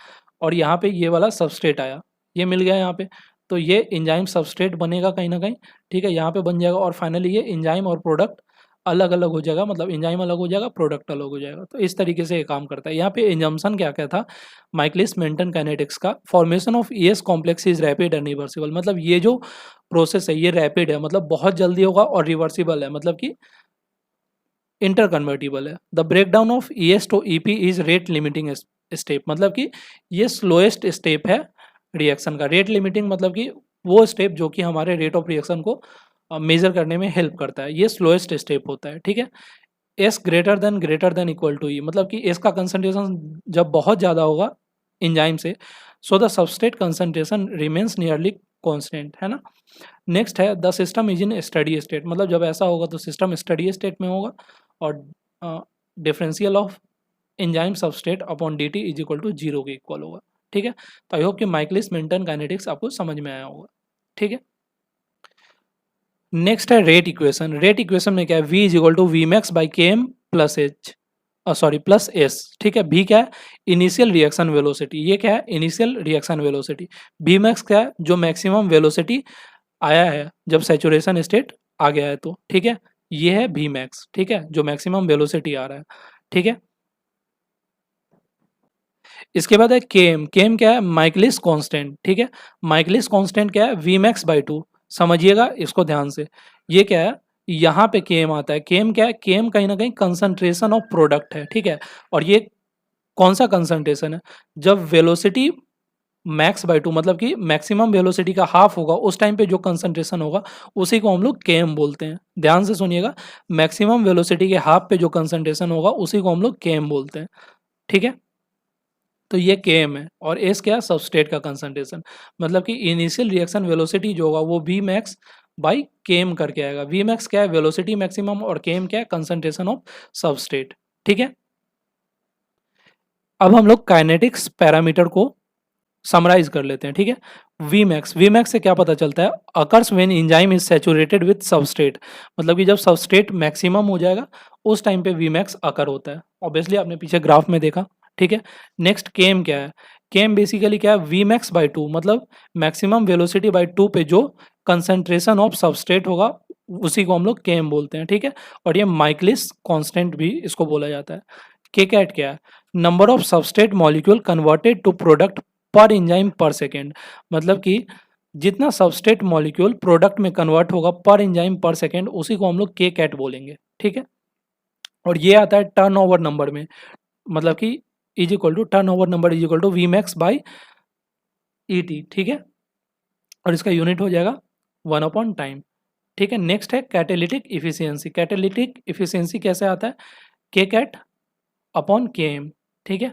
A: और यहाँ पे ये वाला सबस्ट्रेट आया, ये मिल गया यहाँ पे, तो ये इंजाइम सबस्ट्रेट बनेगा कहीं ना कहीं। ठीक है, यहाँ पे बन जाएगा, और फाइनली ये इंजाइम और प्रोडक्ट अलग अलग हो जाएगा, मतलब इंजाइम अलग हो जाएगा, प्रोडक्ट अलग हो जाएगा। तो इस तरीके से ये काम करता है। यहाँ पे इंजम्पशन क्या क्या था माइकलिस मेंटन काइनेटिक्स का, formation of ES complex is rapid and reversible. मतलब ये जो प्रोसेस है ये रैपिड है, मतलब बहुत जल्दी होगा, और रिवर्सिबल है, मतलब कि इंटरकन्वर्टिबल है। The breakdown of ES to EP is rate limiting step, मतलब कि ये स्लोएस्ट स्टेप है रिएक्शन का। रेट लिमिटिंग मतलब कि वो स्टेप जो कि हमारे रेट ऑफ रिएक्शन को मेजर करने में हेल्प करता है, ये स्लोएस्ट स्टेप होता है। ठीक है, S greater than equal to E, मतलब कि एस का कंसंट्रेशन जब बहुत ज़्यादा होगा इंजाइम से, so the substrate concentration remains nearly constant, है ना। नेक्स्ट है the system is in steady state, मतलब जब ऐसा होगा तो सिस्टम स्टडी स्टेट में होगा, और differential of enzyme substrate upon D T is equal to zero के इक्वल होगा। ठीक है, तो आई होप कि माइकलिस मेंटन काइनेटिक्स आपको समझ में आया होगा। ठीक है, नेक्स्ट है रेट इक्वेशन। रेट इक्वेशन में क्या है, v is equal to V max by K M plus H, sorry plus S. ठीक है, v क्या है, इनिशियल रिएक्शन वेलोसिटी, ये क्या है, initial reaction velocity. v max क्या है, जो मैक्सिमम वेलोसिटी आया है जब सैचुरेशन स्टेट आ गया है तो। ठीक है, ये है v मैक्स। ठीक है, जो मैक्सिमम वेलोसिटी आ रहा है। ठीक है, इसके बाद है के एम क्या है, माइकलिस कांस्टेंट। ठीक है, माइकलिस कांस्टेंट क्या है, वी मैक्स बाई टू। समझिएगा इसको ध्यान से, ये क्या है, यहाँ पे के एम आता है। के एम क्या है, के एम कहीं ना कहीं कंसंट्रेशन ऑफ प्रोडक्ट है। ठीक है, और ये कौन सा कंसंट्रेशन है, जब वेलोसिटी मैक्स बाई टू, मतलब कि मैक्सिमम वेलोसिटी का हाफ होगा उस टाइम पे जो कंसंट्रेशन होगा उसी को हम लोग के एम बोलते हैं। ध्यान से सुनिएगा, मैक्सिमम वेलोसिटी के हाफ पे जो कंसंट्रेशन होगा उसी को हम लोग के एम बोलते हैं। ठीक है। तो ये Km है और S क्या है, सबस्ट्रेट का कंसंट्रेशन, मतलब कि इनिशियल रिएक्शन वेलोसिटी जो होगा वो Vmax बाई Km करके आएगा। Vmax क्या है, वेलोसिटी मैक्सिमम, और Km क्या है, कंसंट्रेशन ऑफ सबस्ट्रेट। ठीक है। अब हम लोग काइनेटिक्स पैरामीटर को समराइज कर लेते हैं। ठीक है। Vmax से क्या पता चलता है, occurs when enzyme is saturated with substrate, मतलब कि जब सबस्ट्रेट मैक्सिमम हो जाएगा उस टाइम पे Vmax अकर होता है। ऑब्वियसली आपने पीछे ग्राफ में देखा। ठीक है। नेक्स्ट Km क्या है, Km बेसिकली क्या है, Vmax बाई 2, मतलब मैक्सिमम वेलोसिटी बाई 2 पे जो कंसंट्रेशन ऑफ सबस्ट्रेट होगा उसी को हम लोग Km बोलते हैं। ठीक है। और ये माइकलिस कांस्टेंट भी इसको बोला जाता है। Kcat क्या है, number of substrate molecule converted to product per enzyme per second, मतलब कि जितना सबस्ट्रेट मॉलिक्यूल प्रोडक्ट में कन्वर्ट होगा पर एंजाइम पर सेकेंड उसी को हम लोग Kcat बोलेंगे। ठीक है। और ये आता है टर्नओवर नंबर में, मतलब कि is equal to turnover number is equal to Vmax by ET। ठीक है। और इसका यूनिट हो जाएगा 1/टाइम। ठीक है। नेक्स्ट है कैटेलिटिक इफिशियंसी। कैटेलिटिक इफिशियंसी कैसे आता है, Kcat अपॉन Km। ठीक है।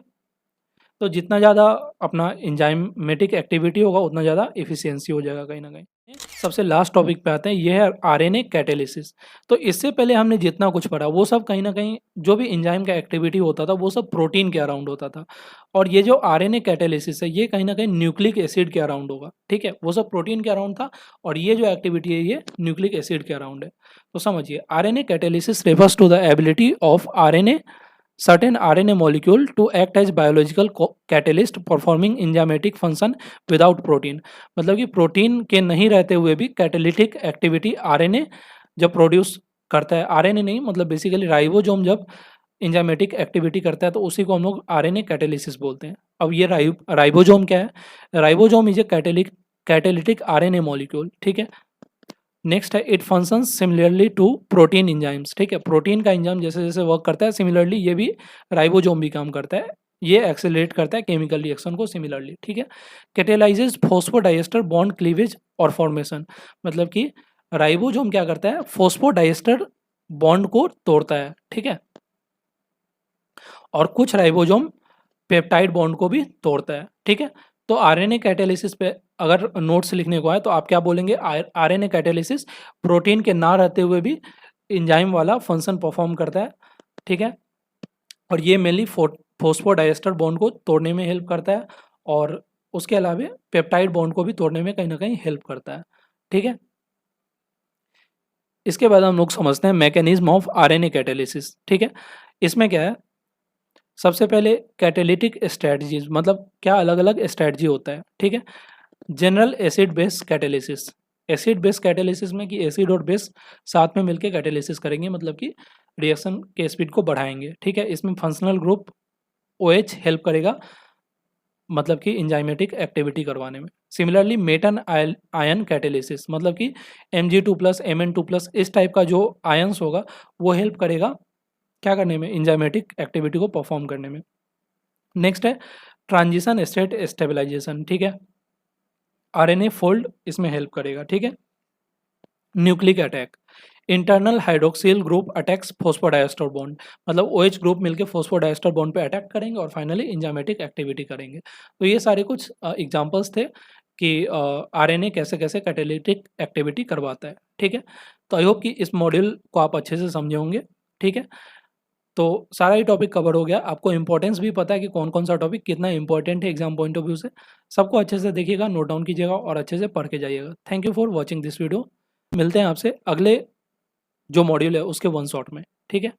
A: तो जितना ज़्यादा अपना एंजाइमेटिक एक्टिविटी होगा उतना ज़्यादा इफिशियंसी हो जाएगा कहीं ना कहीं। सबसे लास्ट टॉपिक पे आते हैं, ये है आरएनए कैटेलिसिस। तो इससे पहले हमने जितना कुछ पढ़ा वो सब कहीं ना कहीं जो भी एंजाइम का एक्टिविटी होता था वो सब प्रोटीन के अराउंड होता था, और ये जो आरएनए कैटेलिसिस है ये कहीं ना कहीं न्यूक्लिक एसिड के अराउंड होगा। ठीक है। वो सब प्रोटीन के अराउंड था और ये जो एक्टिविटी है ये न्यूक्लिक एसिड के अराउंड है। तो समझिए, RNA catalysis refers to the ability of RNA certain RNA molecule to act as biological catalyst performing enzymatic function without protein, मतलब कि प्रोटीन के नहीं रहते हुए भी कैटेलिटिक एक्टिविटी आरएनए जब प्रोड्यूस करता है, आरएनए नहीं मतलब बेसिकली राइबोसोम जब एंजाइमेटिक एक्टिविटी करता है तो उसी को हम लोग आरएनए कैटेलिसिस बोलते हैं। अब ये राइबोसोम क्या है, ribosome is a catalytic RNA molecule. ठीक है। नेक्स्ट है it function similarly to protein enzymes. ठीक है। प्रोटीन का इंजाइम जैसे जैसे वर्क करता है सिमिलरली ये भी राइबोसोम भी काम करता है, ये एक्सेलरेट करता है केमिकल रिएक्शन को सिमिलरली। ठीक है। कैटेलाइजेज फॉस्फोडाइएस्टर बॉन्ड क्लीवेज और फॉर्मेशन, मतलब कि राइबोसोम क्या करता है, फॉस्फोडाइएस्टर बॉन्ड को तोड़ता है। ठीक है। और कुछ राइबोसोम पेप्टाइड बॉन्ड को भी तोड़ता है। ठीक है। तो आरएनए कैटेलिसिस पे अगर नोट्स लिखने को है तो आप क्या बोलेंगे, आरएनए कैटेलिसिस प्रोटीन के ना रहते हुए भी एंजाइम वाला फंक्शन परफॉर्म करता है। ठीक है। और ये मेनली फॉस्फोडाइएस्टर बॉन्ड को तोड़ने में हेल्प करता है और उसके अलावा पेप्टाइड बॉन्ड को भी तोड़ने में कहीं ना कहीं हेल्प करता है। ठीक है। इसके बाद हम लोग समझते हैं मैकेनिज्म ऑफ आरएनए कैटेलिसिस। ठीक है। इसमें क्या है, सबसे पहले कैटेलिटिक स्ट्रेटजीज, मतलब क्या अलग अलग स्ट्रेटजी होता है। ठीक है। General acid base catalysis, acid base catalysis में कि एसिड और बेस साथ में मिलकर कैटेलिसिस करेंगे, मतलब कि रिएक्शन के स्पीड को बढ़ाएंगे। ठीक है। इसमें फंक्शनल ग्रुप OH हेल्प करेगा, मतलब कि इंजाइमेटिक एक्टिविटी करवाने में। सिमिलरली मेटन आयन कैटेलिसिस, मतलब कि Mg2+, Mn2+, इस टाइप का जो आयंस होगा वो हेल्प करेगा क्या करने में, इंजाइमेटिक एक्टिविटी को परफॉर्म करने में। नेक्स्ट है ट्रांजिशन स्टेट स्टेबलाइजेशन। ठीक है। आरएनए फोल्ड इसमें हेल्प करेगा। ठीक है। Nucleic attack, internal hydroxyl group attacks phosphodiester bond, मतलब OH ग्रुप मिलकर फॉस्फोडाइएस्टर बॉन्ड पे अटैक करेंगे और फाइनली इंजाइमेटिक एक्टिविटी करेंगे। तो ये सारे कुछ एग्जांपल्स थे कि आरएनए कैसे कैसे कैटेलिटिक एक्टिविटी करवाता है। ठीक है। तो आई होप कि इस मॉड्यूल को आप अच्छे से समझे होंगे। ठीक है। तो सारा ही टॉपिक कवर हो गया, आपको इंपॉर्टेंस भी पता है कि कौन कौन सा टॉपिक कितना इंपॉर्टेंट है एग्जाम पॉइंट ऑफ व्यू से। सबको अच्छे से देखिएगा, नोट डाउन कीजिएगा और अच्छे से पढ़ के जाइएगा। Thank you for watching this video. मिलते हैं आपसे अगले जो मॉड्यूल है उसके वन शॉट में। ठीक है।